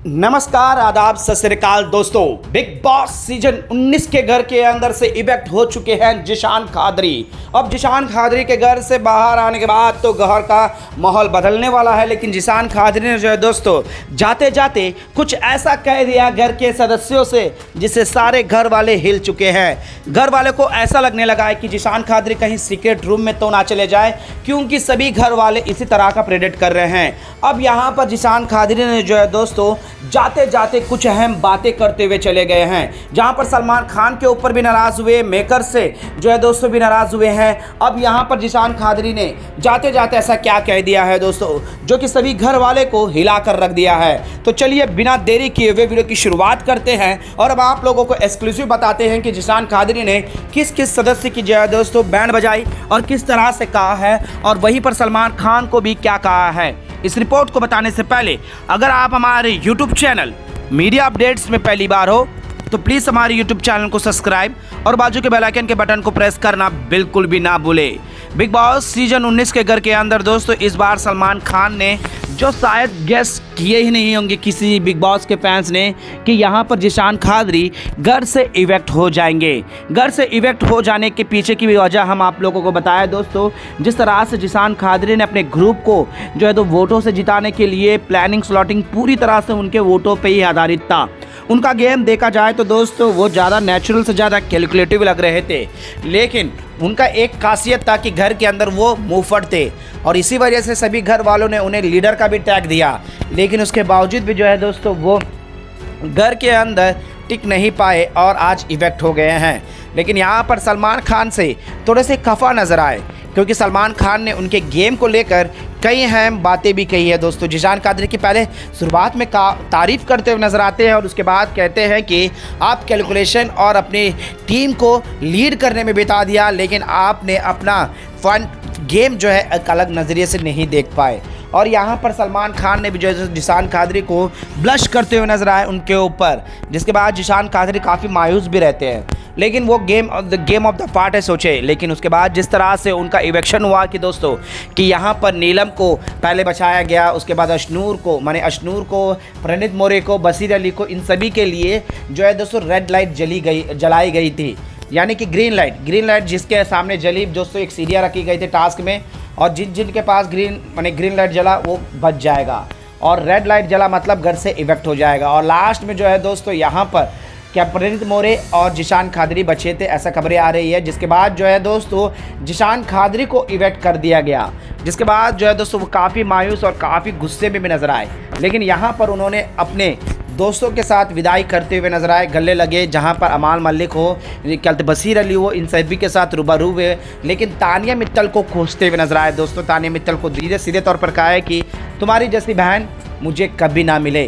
नमस्कार, आदाब, सत श्री अकाल दोस्तों। बिग बॉस सीजन 19 के घर के अंदर से इवेक्ट हो चुके हैं जिशान खादरी। अब जिशान खादरी के घर से बाहर आने के बाद तो घर का माहौल बदलने वाला है, लेकिन जिशान खादरी ने जो है दोस्तों जाते जाते कुछ ऐसा कह दिया घर के सदस्यों से जिससे सारे घर वाले हिल चुके हैं। घर वाले को ऐसा लगने लगा है कि जिशान खादरी कहीं सीक्रेट रूम में तो ना चले जाए, क्योंकि सभी घर वाले इसी तरह का प्रेडिक्ट कर रहे हैं। अब यहाँ पर जिशान खादरी ने जो है दोस्तों जाते जाते कुछ अहम बातें करते हुए चले गए हैं, जहां पर सलमान खान के ऊपर भी नाराज हुए, मेकर से जो है दोस्तों भी नाराज हुए हैं। अब यहां पर जिशान खादरी ने जाते जाते ऐसा क्या कह दिया है दोस्तों, जो कि सभी घर वाले को हिला कर रख दिया है। तो चलिए बिना देरी किए हुए वीडियो की शुरुआत करते हैं और अब आप लोगों को एक्सक्लूसिव बताते हैं कि जिशान खादरी ने किस किस सदस्य की जो है दोस्तों बैंड बजाई और किस तरह से कहा है, और वहीं पर सलमान खान को भी क्या कहा है। इस रिपोर्ट को बताने से पहले अगर आप हमारे YouTube चैनल मीडिया अपडेट्स में पहली बार हो तो प्लीज़ हमारे YouTube चैनल को सब्सक्राइब और बाजू के बेल आइकन के बटन को प्रेस करना बिल्कुल भी ना भूले। बिग बॉस सीजन 19 के घर के अंदर दोस्तों इस बार सलमान खान ने जो शायद गेस किए ही नहीं होंगे किसी बिग बॉस के फैंस ने कि यहाँ पर जिशान खादरी घर से इवेक्ट हो जाएंगे। घर से इवेक्ट हो जाने के पीछे की भी वजह हम आप लोगों को बताया दोस्तों। जिस तरह से जिशान खादरी ने अपने ग्रुप को जो है तो वोटों से जिताने के लिए प्लानिंग स्लॉटिंग पूरी तरह से उनके वोटों पे ही आधारित था। उनका गेम देखा जाए तो दोस्तों वो ज़्यादा नेचुरल से ज़्यादा कैलकुलेटिव लग रहे थे, लेकिन उनका एक खासियत था कि घर के अंदर वो मुंहफट थे और इसी वजह से सभी घर वालों ने उन्हें लीडर का भी टैग दिया। लेकिन उसके बावजूद भी जो है दोस्तों वो घर के अंदर टिक नहीं पाए और आज इवेक्ट हो गए हैं। लेकिन यहाँ पर सलमान खान से थोड़े से खफा नज़र आए, क्योंकि सलमान खान ने उनके गेम को लेकर कई अहम बातें भी कही है दोस्तों। जिशान खादरी की पहले शुरुआत में तारीफ़ करते हुए नज़र आते हैं और उसके बाद कहते हैं कि आप कैलकुलेशन और अपनी टीम को लीड करने में बिता दिया, लेकिन आपने अपना फन गेम जो है एक अलग नज़रिए से नहीं देख पाए। और यहाँ पर सलमान खान ने भी जो है जिशान खादरी को ब्लश करते हुए नजर आए उनके ऊपर, जिसके बाद जिशान खादरी काफ़ी मायूस भी रहते हैं। लेकिन वो गेम ऑफ द पार्ट है सोचे। लेकिन उसके बाद जिस तरह से उनका इवेक्शन हुआ कि दोस्तों कि यहाँ पर नीलम को पहले बचाया गया, उसके बाद अशनूर को, प्रणीत मोरे को, बसीर अली को, इन सभी के लिए जो है दोस्तों रेड लाइट जलाई गई थी, यानी कि ग्रीन लाइट जिसके सामने जली दोस्तों एक सीढ़ियाँ रखी गई थी टास्क में, और जिनके पास ग्रीन लाइट जला वो बच जाएगा और रेड लाइट जला मतलब घर से इवेक्ट हो जाएगा। और लास्ट में जो है दोस्तों यहाँ पर क्या प्रणीत मोरे और जिशान खादरी बचे थे, ऐसा खबरें आ रही है। जिसके बाद जो है दोस्तों जिशान खादरी को इवेक्ट कर दिया गया, जिसके बाद जो है दोस्तों वो काफ़ी मायूस और काफ़ी गुस्से में भी नजर आए। लेकिन यहाँ पर उन्होंने अपने दोस्तों के साथ विदाई करते हुए नजर आए, गले लगे, जहां पर अमाल मलिक हो, कहते बसीर अली हो, इन सभी के साथ रूबरू हुए। लेकिन तानिया मित्तल को खोजते हुए नजर आए दोस्तों। तानिया मित्तल को सीधे तौर पर कहा है कि तुम्हारी जैसी बहन मुझे कभी ना मिले,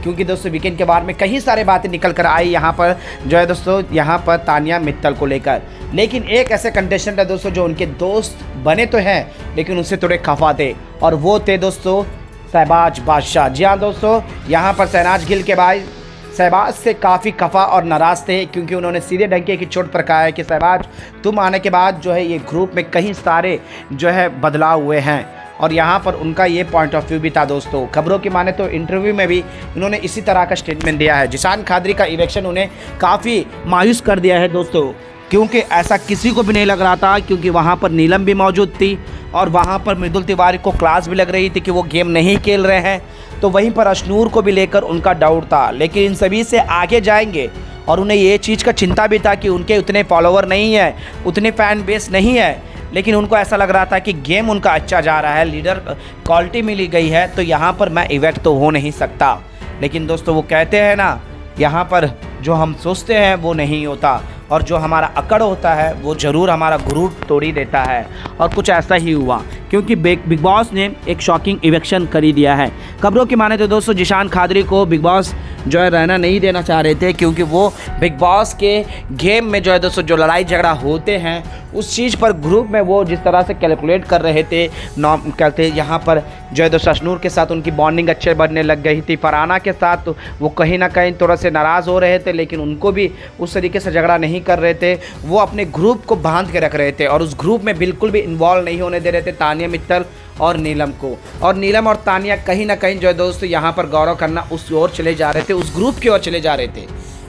क्योंकि दोस्तों वीकेंड के बारे में कई सारी बातें निकल कर आई यहाँ पर जो है दोस्तों यहाँ पर तानिया मित्तल को लेकर। लेकिन एक ऐसे कंटेस्टेंट है दोस्तों जो उनके दोस्त बने तो हैं लेकिन उनसे थोड़े खफा थे, और वो थे दोस्तों शहबाज बादशाह। जी हाँ दोस्तों, यहाँ पर शहनाज गिल के भाई शहबाज से काफ़ी खफा और नाराज़ थे, क्योंकि उन्होंने सीधे ढंके की चोट पर कहा है कि शहबाज तुम आने के बाद जो है ये ग्रुप में कई सारे जो है बदलाव हुए हैं। और यहाँ पर उनका ये पॉइंट ऑफ व्यू भी था दोस्तों। खबरों की माने तो इंटरव्यू में भी उन्होंने इसी तरह का स्टेटमेंट दिया है। जिशान खादरी का इवेक्शन उन्हें काफ़ी मायूस कर दिया है दोस्तों, क्योंकि ऐसा किसी को भी नहीं लग रहा था, क्योंकि वहाँ पर नीलम भी मौजूद थी और वहाँ पर मृदुल तिवारी को क्लास भी लग रही थी कि वो गेम नहीं खेल रहे हैं। तो वहीं पर अशनूर को भी लेकर उनका डाउट था, लेकिन इन सभी से आगे जाएंगे। और उन्हें ये चीज़ का चिंता भी था कि उनके उतने फॉलोवर नहीं है, उतने फैन बेस नहीं है, लेकिन उनको ऐसा लग रहा था कि गेम उनका अच्छा जा रहा है, लीडर क्वालिटी मिली गई है, तो यहाँ पर मैं इवेक्ट तो हो नहीं सकता। लेकिन दोस्तों वो कहते हैं ना, यहाँ पर जो हम सोचते हैं वो नहीं होता, और जो हमारा अकड़ होता है वो ज़रूर हमारा गुरूर तोड़ी देता है। और कुछ ऐसा ही हुआ, क्योंकि बिग बॉस ने एक शॉकिंग इवेक्शन कर ही दिया है। खबरों की माने तो दोस्तों जिशान खादरी को बिग बॉस जो है रहना नहीं देना चाह रहे थे, क्योंकि वो बिग बॉस के गेम में जो है दोस्तों जो लड़ाई झगड़ा होते हैं उस चीज़ पर ग्रुप में वो जिस तरह से कैलकुलेट कर रहे थे, कहते यहाँ पर जो है दोस्तों अशनूर के साथ उनकी बॉन्डिंग अच्छे बनने लग गई थी, फरहाना के साथ वो कहीं ना कहीं थोड़ा से नाराज़ हो रहे थे, लेकिन उनको भी उस तरीके से झगड़ा नहीं कर रहे थे। वो अपने ग्रुप को बांध के रख रहे थे और उस ग्रुप में बिल्कुल भी इन्वॉल्व नहीं होने दे रहे थे तानिया मित्तल और नीलम को। और नीलम और तानिया कहीं ना कहीं जो है दोस्तों यहाँ पर गौरव खन्ना उस ओर चले जा रहे थे, उस ग्रुप की ओर चले जा रहे थे।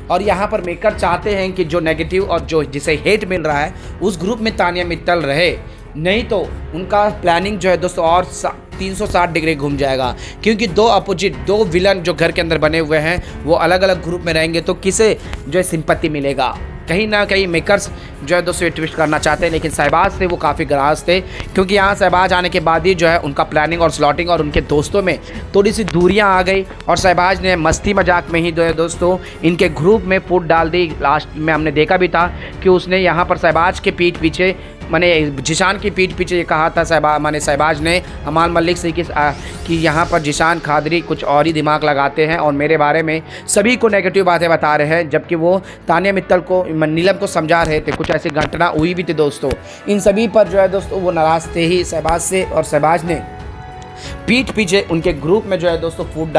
और यहाँ पर मेकर चाहते हैं कि जो नेगेटिव और जो जिसे हेट मिल रहा है उस ग्रुप में तानिया मित्तल रहे, नहीं तो उनका प्लानिंग जो है दोस्तों और 360 डिग्री घूम जाएगा। क्योंकि दो अपोजिट, दो विलन जो घर के अंदर बने हुए हैं वो अलग अलग ग्रुप में रहेंगे तो किसे जो है सिंपत्ति मिलेगा। कहीं ना कहीं मेकर्स जो है दोस्तों ये ट्विस्ट करना चाहते हैं, लेकिन शहबाज थे वो काफ़ी गराज थे, क्योंकि यहाँ शहबाज आने के बाद ही जो है उनका प्लानिंग और स्लॉटिंग और उनके दोस्तों में थोड़ी सी दूरियाँ आ गई। और शहबाज ने मस्ती मजाक में ही जो है दोस्तों इनके ग्रुप में फूट डाल दी। लास्ट में हमने देखा भी था कि उसने यहाँ पर शहबाज के पीठ पीछे मैंने जिशान की पीठ पीछे ये कहा था शहबाज ने अमान मलिक से कि यहाँ पर जिशान खादरी कुछ और ही दिमाग लगाते हैं और मेरे बारे में सभी को नेगेटिव बातें बता रहे हैं, जबकि वो तानिया मित्तल को, नीलम को समझा रहे थे। कुछ ऐसी घटना हुई भी थी दोस्तों। इन सभी पर जो है दोस्तों वो नाराज़ थे ही शहबाज से, और शहबाज ने पीठ पीछे उनके ग्रुप में जो है दोस्तों फूट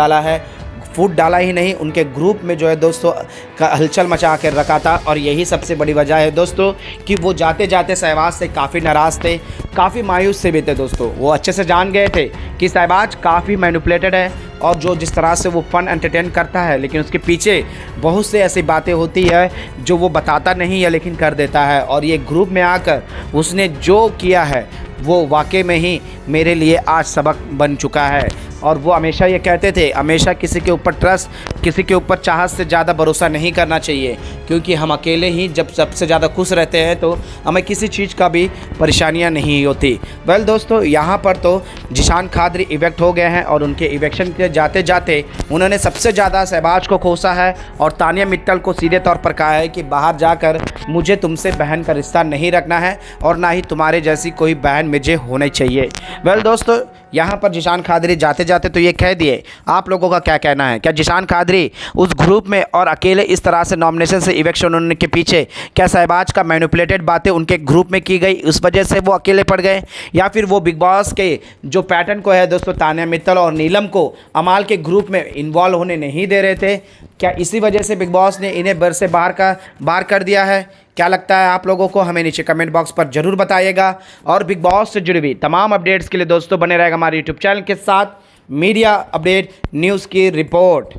डाला ही नहीं, उनके ग्रुप में जो है दोस्तों का हलचल मचा कर रखा था। और यही सबसे बड़ी वजह है दोस्तों कि वो जाते जाते शहबाज से काफ़ी नाराज़ थे, काफ़ी मायूस से भी थे दोस्तों। वो अच्छे से जान गए थे कि शहबाज काफ़ी मैनिपुलेटेड है और जो जिस तरह से वो फन एंटरटेन करता है, लेकिन उसके पीछे बहुत से ऐसी बातें होती है जो वो बताता नहीं है लेकिन कर देता है। और ये ग्रुप में आकर उसने जो किया है वो वाकई में ही मेरे लिए आज सबक बन चुका है। और वो हमेशा ये कहते थे, हमेशा किसी के ऊपर ट्रस्ट, किसी के ऊपर चाहत से ज़्यादा भरोसा नहीं करना चाहिए, क्योंकि हम अकेले ही जब सबसे ज़्यादा खुश रहते हैं तो हमें किसी चीज़ का भी परेशानियां नहीं होती। वेल दोस्तों, यहाँ पर तो जिशान खादरी इवेक्ट हो गए हैं और उनके इवेक्शन के जाते जाते उन्होंने सबसे ज़्यादा शहबाज को कोसा है और तानिया मित्तल को सीधे तौर पर कहा है कि बाहर जाकर मुझे तुमसे बहन का रिश्ता नहीं रखना है और ना ही तुम्हारे जैसी कोई बहन मुझे होनी चाहिए। वेल दोस्तों, यहाँ पर जिशान खादरी जाते जाते तो ये कह दिए, आप लोगों का क्या कहना है? क्या जिशान खादरी उस ग्रुप में और अकेले इस तरह से नॉमिनेशन से इवेक्शन होने के पीछे क्या शहबाज का मैनिपुलेटेड बातें उनके ग्रुप में की गई, उस वजह से वो अकेले पड़ गए, या फिर वो बिग बॉस के जो पैटर्न को है दोस्तों तानिया मित्तल और नीलम को अमाल के ग्रुप में इन्वॉल्व होने नहीं दे रहे थे? क्या इसी वजह से बिग बॉस ने इन्हें घर से बाहर कर दिया है? क्या लगता है आप लोगों को? हमें नीचे कमेंट बॉक्स पर जरूर बताइएगा। और बिग बॉस से जुड़ी हुई तमाम अपडेट्स के लिए दोस्तों बने रहेगा हमारे यूट्यूब चैनल के साथ। मीडिया अपडेट न्यूज़ की रिपोर्ट।